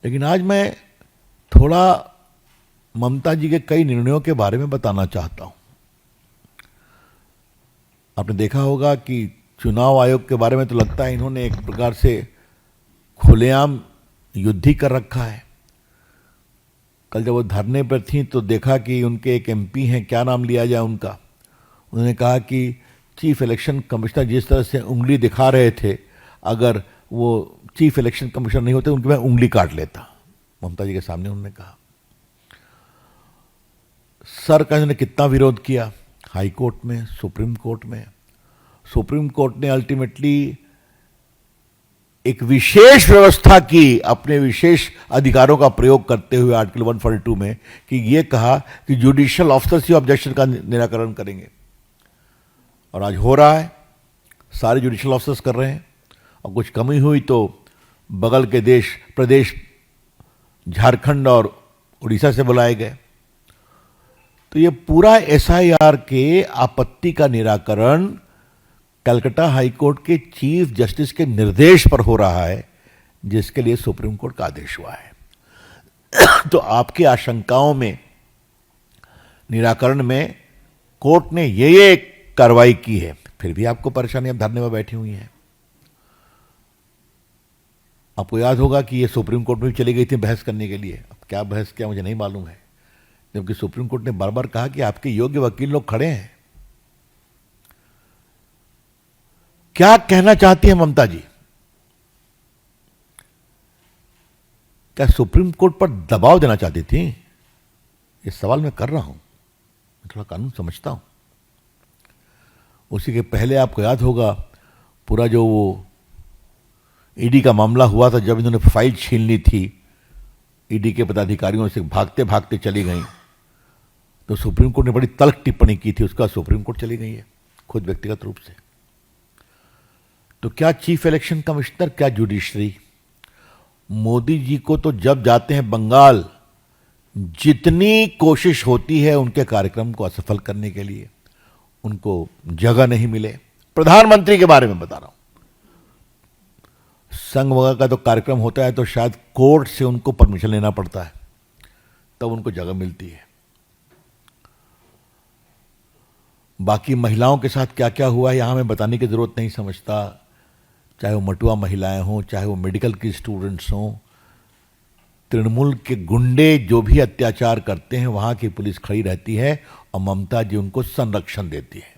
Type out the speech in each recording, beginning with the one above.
लेकिन आज मैं थोड़ा ममता जी के कई निर्णयों के बारे में बताना चाहता हूं। आपने देखा होगा कि चुनाव आयोग के बारे में तो लगता है इन्होंने एक प्रकार से खुलेआम युद्ध ही कर रखा है। कल जब वो धरने पर थी तो देखा कि उनके एक एमपी हैं, क्या नाम लिया जाए उनका, उन्होंने कहा कि चीफ इलेक्शन कमिश्नर जिस तरह से उंगली दिखा रहे थे, अगर वो चीफ इलेक्शन कमिश्नर नहीं होते उनकी मैं उंगली काट लेता। ममता जी के सामने उन्होंने कहा। सर का इन्होंने कितना विरोध किया, हाई कोर्ट में, सुप्रीम कोर्ट में। सुप्रीम कोर्ट ने अल्टीमेटली एक विशेष व्यवस्था की अपने विशेष अधिकारों का प्रयोग करते हुए आर्टिकल 142 में कि ये कहा कि जुडिशियल ऑफिसर्स ही ऑब्जेक्शन का निराकरण करेंगे। और आज हो रहा है, सारे जुडिशियल ऑफिसर्स कर रहे हैं। और कुछ कमी हुई तो बगल के देश प्रदेश झारखंड और उड़ीसा से बुलाए गए। तो ये पूरा एसआईआर के आपत्ति का निराकरण कलकत्ता हाई कोर्ट के चीफ जस्टिस के निर्देश पर हो रहा है, जिसके लिए सुप्रीम कोर्ट का आदेश हुआ है। तो आपकी आशंकाओं में निराकरण में कोर्ट ने ये कार्रवाई की है, फिर भी आपको परेशानी, अब धरने में बैठी हुई हैं। आपको याद होगा कि ये सुप्रीम कोर्ट में भी चली गई थी बहस करने के लिए। अब क्या बहस किया मुझे नहीं मालूम है, जबकि सुप्रीम कोर्ट ने बार बार कहा कि आपके योग्य वकील लोग खड़े हैं। क्या कहना चाहती है ममता जी? क्या सुप्रीम कोर्ट पर दबाव देना चाहती थी? ये सवाल मैं कर रहा हूं, मैं थोड़ा कानून समझता हूं। उसी के पहले आपको याद होगा पूरा जो वो ईडी का मामला हुआ था, जब इन्होंने फाइल छीन ली थी, ईडी के पदाधिकारियों से भागते भागते चली गई, तो सुप्रीम कोर्ट ने बड़ी तल्ख टिप्पणी की थी। उसका सुप्रीम कोर्ट चली गई है खुद व्यक्तिगत रूप से। तो क्या चीफ इलेक्शन कमिश्नर, क्या जुडिशरी? मोदी जी को तो जब जाते हैं बंगाल, जितनी कोशिश होती है उनके कार्यक्रम को असफल करने के लिए, उनको जगह नहीं मिले। प्रधानमंत्री के बारे में बता रहा हूं, संघ वगैरह का तो कार्यक्रम होता है तो शायद कोर्ट से उनको परमिशन लेना पड़ता है, तब उनको जगह मिलती है। बाकी महिलाओं के साथ क्या क्या हुआ है यहां मैं बताने की जरूरत नहीं समझता। चाहे वो मटुआ महिलाएं हों, चाहे वो मेडिकल की स्टूडेंट्स हों, तृणमूल के गुंडे जो भी अत्याचार करते हैं वहां की पुलिस खड़ी रहती है और ममता जी उनको संरक्षण देती है।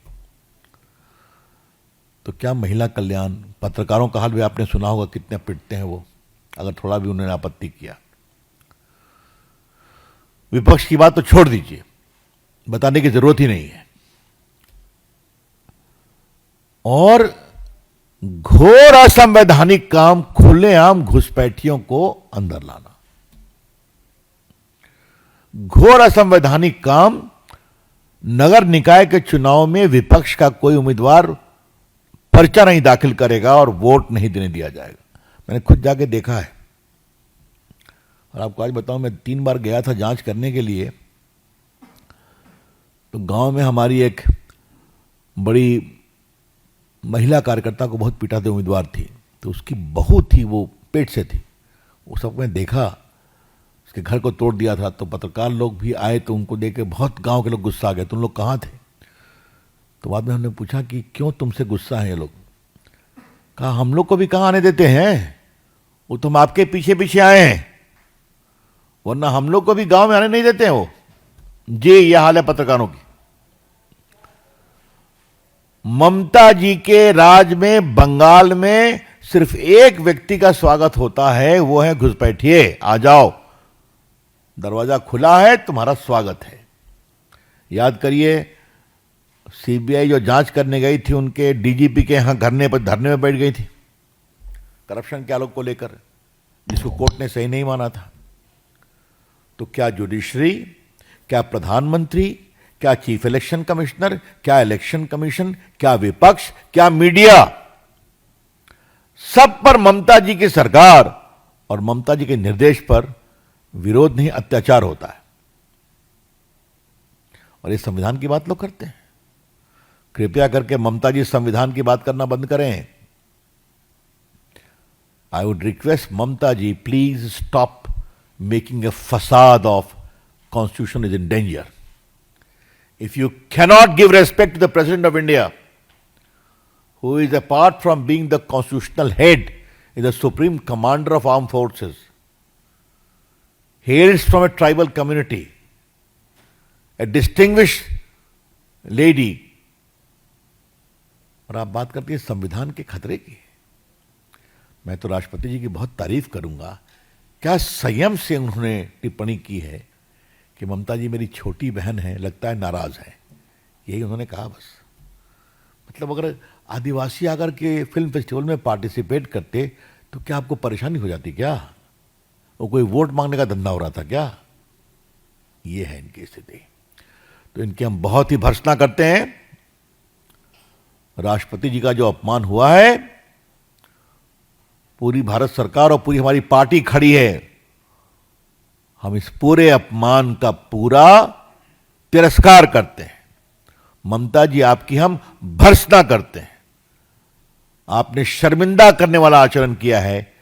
तो क्या महिला कल्याण? पत्रकारों का हाल भी आपने सुना होगा, कितने पिटते हैं वो अगर थोड़ा भी उन्होंने आपत्ति किया। विपक्ष की बात तो छोड़ दीजिए, बताने की जरूरत ही नहीं है। और घोर असंवैधानिक काम, खुलेआम घुसपैठियों को अंदर लाना, घोर असंवैधानिक काम। नगर निकाय के चुनाव में विपक्ष का कोई उम्मीदवार पर्चा नहीं दाखिल करेगा और वोट नहीं देने दिया जाएगा। मैंने खुद जाके देखा है। और आपको आज बताऊं, मैं 3 बार गया था जांच करने के लिए। तो गांव में हमारी एक बड़ी महिला कार्यकर्ता को बहुत पीटा थे, उम्मीदवार थी, तो उसकी बहू थी, वो पेट से थी। वो सब मैं देखा, उसके घर को तोड़ दिया था। तो पत्रकार लोग भी आए तो उनको देख के बहुत गांव के लोग गुस्सा आ गए, तुम लोग कहाँ थे? तो बाद में हमने पूछा कि क्यों तुमसे गुस्सा है ये लोग? कहा हम लोग को भी कहाँ आने देते हैं, वो तुम आपके पीछे पीछे आए हैं, वरना हम लोग को भी गांव में आने नहीं देते हैं वो। जी ये हाल है पत्रकारों की। ममता जी के राज में बंगाल में सिर्फ एक व्यक्ति का स्वागत होता है, वो है घुसपैठिए, आ जाओ, दरवाजा खुला है, तुम्हारा स्वागत है। याद करिए, सीबीआई जो जांच करने गई थी उनके डीजीपी के यहां धरने में बैठ गई थी, करप्शन के आलोक को लेकर, जिसको कोर्ट ने सही नहीं माना था। तो क्या जुडिशरी, क्या प्रधानमंत्री, क्या चीफ इलेक्शन कमिश्नर, क्या इलेक्शन कमीशन, क्या विपक्ष, क्या मीडिया, सब पर ममता जी की सरकार और ममता जी के निर्देश पर विरोध नहीं अत्याचार होता है। और इस संविधान की बात लोग करते हैं। कृपया करके ममता जी संविधान की बात करना बंद करें। I would request Mamata ji, please stop making a facade of constitution is in danger. If you cannot give respect to the President of India, who is, apart from being the constitutional head, is the supreme commander of armed forces, hails from a tribal community, a distinguished lady, और आप बात करती हैं संविधान के खतरे की। मैं तो राष्ट्रपति जी की बहुत तारीफ करूंगा, क्या संयम से उन्होंने टिप्पणी की है कि ममता जी मेरी छोटी बहन है, लगता है नाराज है, यही उन्होंने कहा बस। मतलब अगर आदिवासी आकर के फिल्म फेस्टिवल में पार्टिसिपेट करते तो क्या आपको परेशानी हो जाती क्या? वो कोई वोट मांगने का धंधा हो रहा था क्या? ये है इनकी स्थिति। तो इनकी हम बहुत ही भर्त्सना करते हैं। राष्ट्रपति जी का जो अपमान हुआ है, पूरी भारत सरकार और पूरी हमारी पार्टी खड़ी है। हम इस पूरे अपमान का पूरा तिरस्कार करते हैं। ममता जी, आपकी हम भर्त्सना करते हैं। आपने शर्मिंदा करने वाला आचरण किया है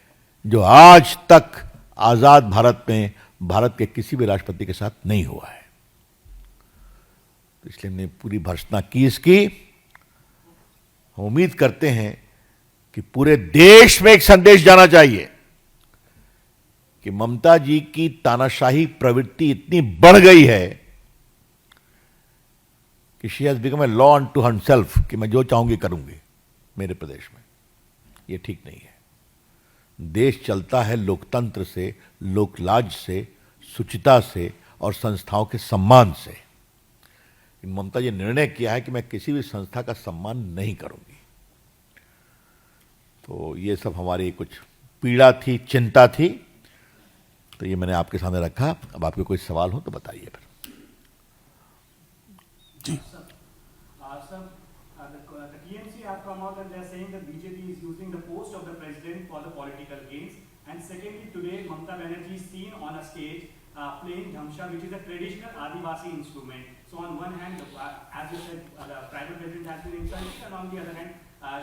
जो आज तक आजाद भारत में भारत के किसी भी राष्ट्रपति के साथ नहीं हुआ है। तो इसलिए हमने पूरी भर्त्सना की इसकी। हम उम्मीद करते हैं कि पूरे देश में एक संदेश जाना चाहिए कि ममता जी की तानाशाही प्रवृत्ति इतनी बढ़ गई है कि she has become a law unto herself, कि मैं जो चाहूंगी करूंगी मेरे प्रदेश में। ये ठीक नहीं है। देश चलता है लोकतंत्र से, लोकलाज से, शुचिता से और संस्थाओं के सम्मान से। ममता जी ने निर्णय किया है कि मैं किसी भी संस्था का सम्मान नहीं करूंगी। तो ये सब हमारी कुछ पीड़ा थी, चिंता थी, तो ये मैंने आपके सामने रखा। अब आपके कोई सवाल हो तो बताइए फिर। जी the TMC have come out and they are saying that BJP is using the post of the president for the political gains. And secondly, today Mamata Banerjee is seen on a stage playing dhamsha, which is a traditional Adivasi instrument. So on one hand, as you said, the private president has been insulted, and on the other hand,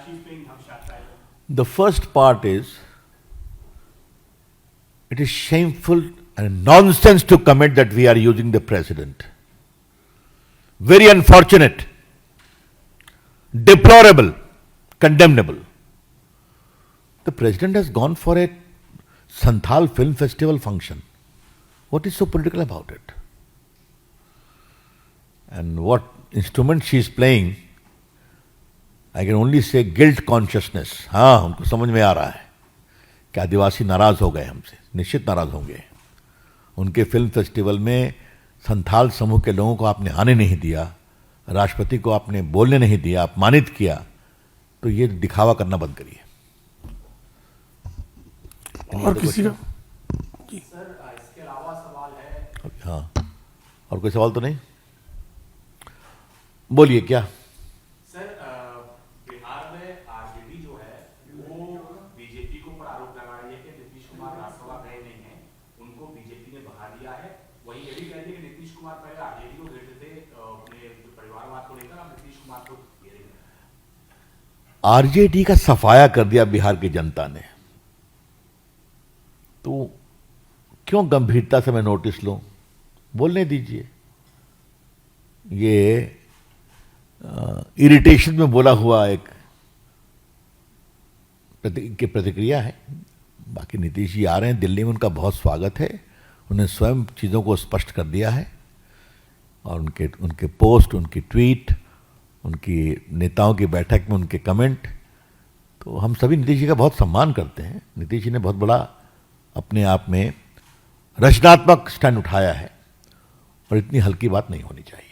she is playing dhamsha. The first part is, it is shameful and nonsense to comment that we are using the president. Very unfortunate, deplorable, condemnable. The president has gone for a Santhal Film Festival function. What is so political about it? And what instrument she is playing, I can only say guilt consciousness. हाँ, उनको समझ में आ रहा है कि आदिवासी नाराज हो गए हमसे, निश्चित नाराज होंगे। उनके फिल्म फेस्टिवल में संथाल समूह के लोगों को आपने आने नहीं दिया, राष्ट्रपति को आपने बोलने नहीं दिया, अपमानित किया, तो ये दिखावा करना बंद करिए। और किसी का? सर, इसके अलावा सवाल है। हाँ, और कोई सवाल तो नहीं? बोलिए क्या? सर, बिहार में आरजेडी जो है वो बीजेपी को पर आरोप लगा रही है कि नीतीश कुमार राज्यसभा गए नहीं हैं, उनको बीजेपी ने बहा दिया है। वही ये भी कहते हैं कि नीतीश कुमार पहले आरजेडी को घेरते थे अपने परिवारवाद को लेकर, अब नीतीश कुमार को घेरेंगे। आरजेडी का सफाया कर दिया बिहार की जनता ने, तो क्यों गंभीरता से मैं नोटिस लूं? बोलने दीजिए। ये इरिटेशन में बोला हुआ एक प्रतिक्रिया है। बाकी नीतीश जी आ रहे हैं दिल्ली में, उनका बहुत स्वागत है। उन्हें स्वयं चीज़ों को स्पष्ट कर दिया है और उनके पोस्ट, उनकी ट्वीट, उनकी नेताओं की बैठक में उनके कमेंट, तो हम सभी नीतीश जी का बहुत सम्मान करते हैं। नीतीश जी ने बहुत बड़ा अपने आप में रचनात्मक स्टैंड उठाया है और इतनी हल्की बात नहीं होनी चाहिए।